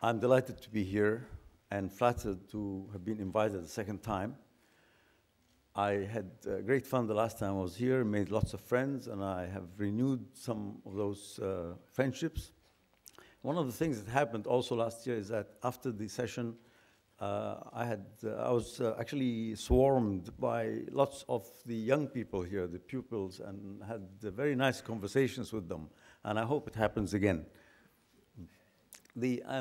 I'm delighted to be here and flattered to have been invited a second time. I had great fun the last time I was here, made lots of friends, and I have renewed some of those friendships. One of the things that happened also last year is that after the session, I was actually swarmed by lots of the young people here, the pupils, and had very nice conversations with them. And I hope it happens again. I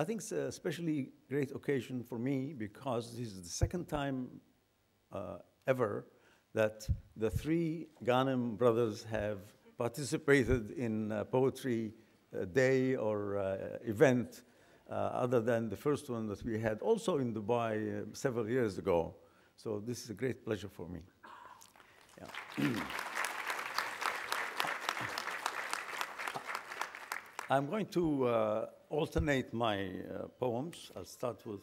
think it's a especially great occasion for me because this is the second time ever that the three Ghanem brothers have participated in a poetry day or event, other than the first one that we had also in Dubai several years ago. So this is a great pleasure for me. Yeah. I'm going to alternate my poems. I'll start with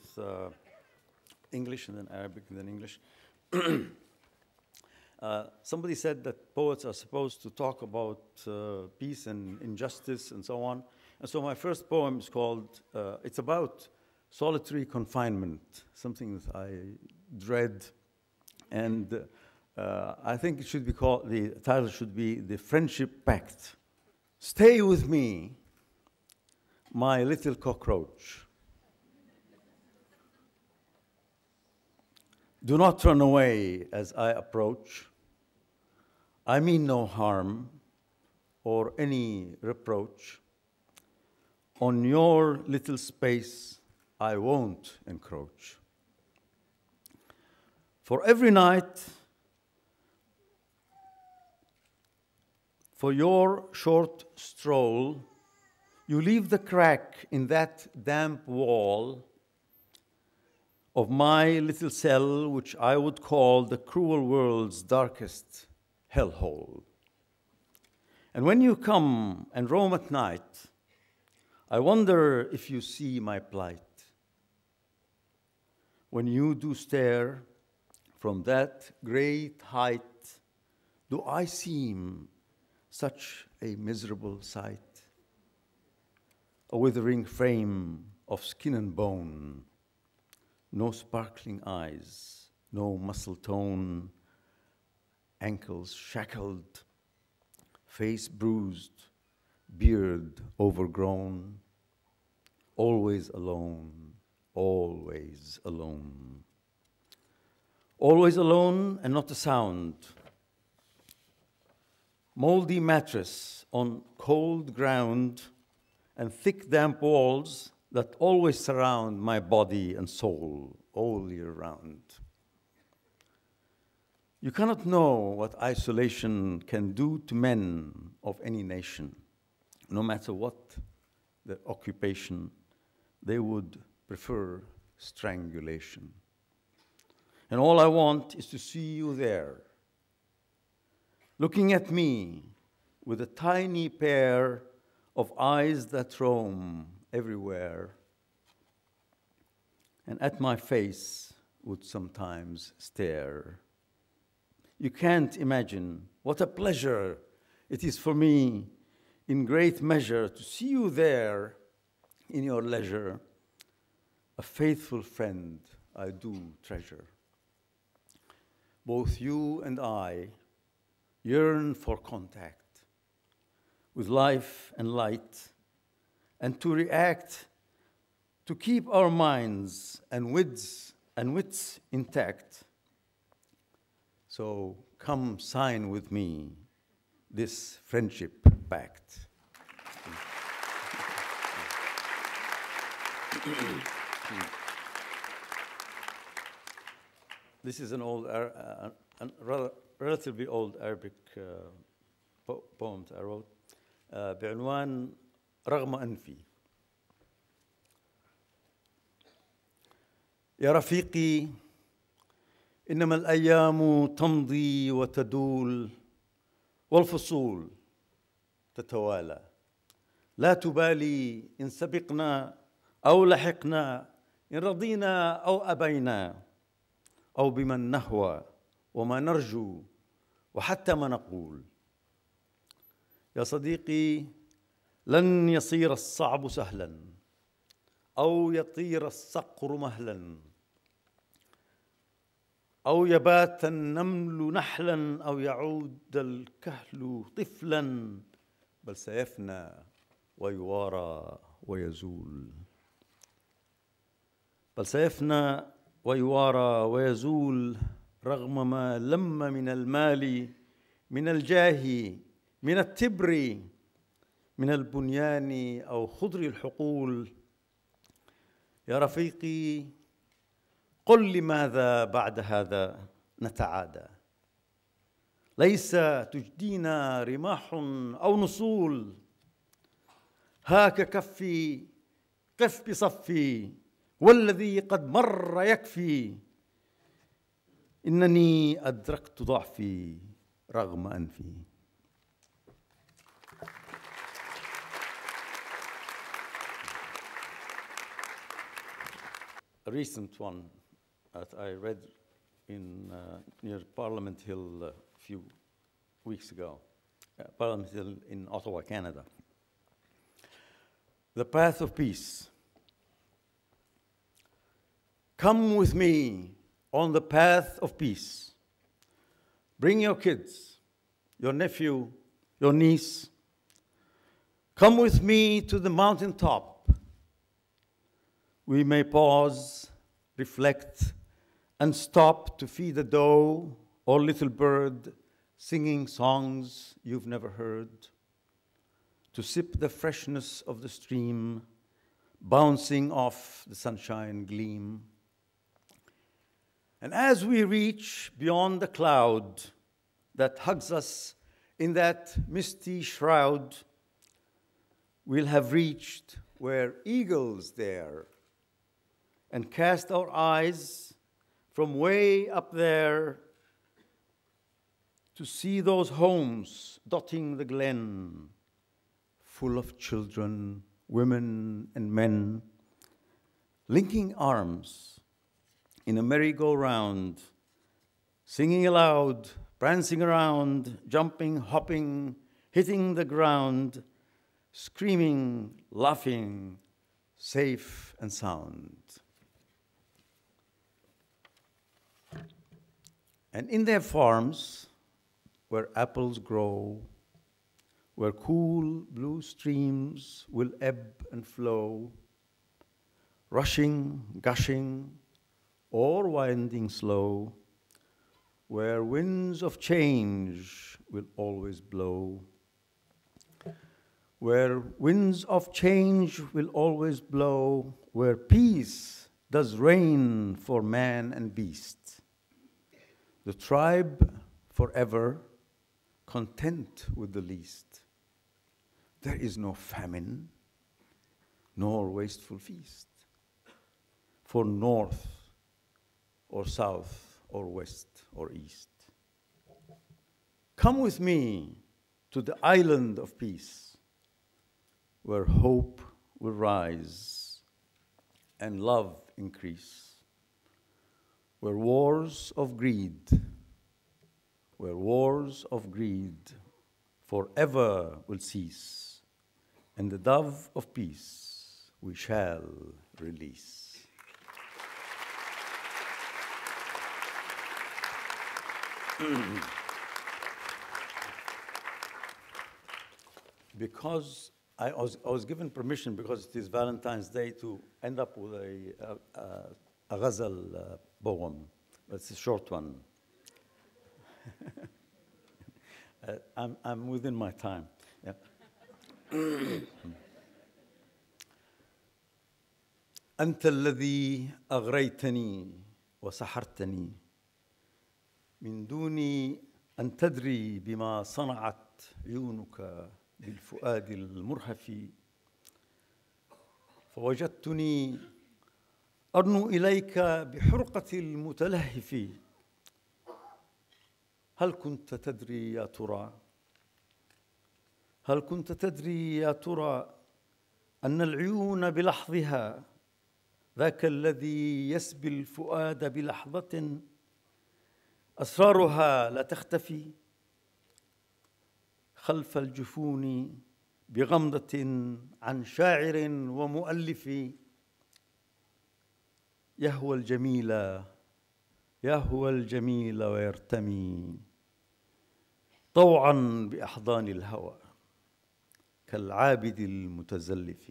English and then Arabic and then English. Somebody said that poets are supposed to talk about peace and injustice and so on. And so my first poem is called, it's about solitary confinement, something that I dread. And I think it should be called, the title should be The Friendship Pact. Stay with me, my little cockroach. Do not run away as I approach. I mean no harm or any reproach. On your little space, I won't encroach. For every night, for your short stroll, you leave the crack in that damp wall of my little cell, which I would call the cruel world's darkest hellhole. And when you come and roam at night, I wonder if you see my plight. When you do stare from that great height, do I seem such a miserable sight? A withering frame of skin and bone, no sparkling eyes, no muscle tone, ankles shackled, face bruised, beard overgrown, always alone, always alone. Always alone and not a sound. Moldy mattress on cold ground and thick damp walls that always surround my body and soul all year round. You cannot know what isolation can do to men of any nation. No matter what their occupation, they would prefer strangulation. And all I want is to see you there, looking at me with a tiny pair of eyes that roam everywhere, and at my face would sometimes stare. You can't imagine what a pleasure it is for me in great measure to see you there in your leisure, a faithful friend I do treasure. Both you and I yearn for contact with life and light, and to react, to keep our minds and wits intact. So come sign with me this friendship pact. This is an old, relatively old Arabic poem I wrote. بعنوان رغم أنفي. يا رفيقي إنما الأيام تمضي وتدول والفصول تتوالى لا تبالي إن سبقنا أو لحقنا إن رضينا أو أبينا أو بمن نهوى وما نرجو وحتى ما نقول. يا صديقي لن يصير الصعب سهلا أو يطير الصقر مهلا، أو يبات النمل نحلا، أو يعود الكهل طفلا، بل سيفنى ويوارى ويزول. بل سيفنى ويوارى ويزول رغم ما لم من المال، من الجاه، من التبر، من البنيان أو خضر الحقول. يا رفيقي قل لماذا بعد هذا نتعادى؟ ليس تجدينا رماح أو نصول. هاك كفي، قف بصفي، والذي قد مر يكفي. إنني أدركت ضعفي رغم أنفي. A recent one that I read in near Parliament Hill a few weeks ago, Parliament Hill in Ottawa, Canada. The path of peace. Come with me on the path of peace. Bring your kids, your nephew, your niece. Come with me to the mountaintop. We may pause, reflect, and stop to feed a doe or little bird singing songs you've never heard, to sip the freshness of the stream bouncing off the sunshine gleam. And as we reach beyond the cloud that hugs us in that misty shroud, we'll have reached where eagles dare, and cast our eyes from way up there to see those homes dotting the glen, full of children, women, and men, linking arms in a merry-go-round, singing aloud, prancing around, jumping, hopping, hitting the ground, screaming, laughing, safe and sound. And in their farms, where apples grow, where cool blue streams will ebb and flow, rushing, gushing, or winding slow, where winds of change will always blow, where winds of change will always blow, where peace does reign for man and beast, the tribe forever content with the least. There is no famine, nor wasteful feast, for north or south or west or east. Come with me to the island of peace, where hope will rise and love increase, where wars of greed forever will cease, and the dove of peace we shall release. Because I was given permission, because it is Valentine's Day, to end up with a ghazal poem. It's a short one. I'm within my time. Yeah. أنت الذي أغريتني وسحرتني من دون أن تدري بما صنعت عيونك بالفؤاد المرهف، فوجدتني أرنو إليك بحرقة المتلهف. هل كنت تدري يا ترى، هل كنت تدري يا ترى أن العيون بلحظها ذاك الذي يسبي الفؤاد بلحظة أسرارها لا تختفي خلف الجفون بغمضة عن شاعر ومؤلف، يهوى الجميل يهوى الجميل ويرتمي طوعا بأحضان الهوى كالعابد المتزلف.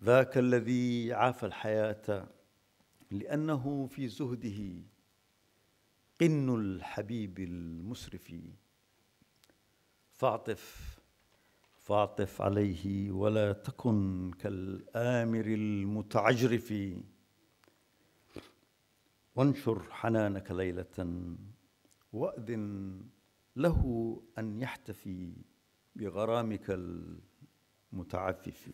ذاك الذي عاف الحياة لأنه في زهده قن الحبيب المسرف. فاعطف عليه ولا تكن كالآمر المتعجرف. وانشر حنانك ليلة وأذن له أن يحتفي بغرامك المتعفف.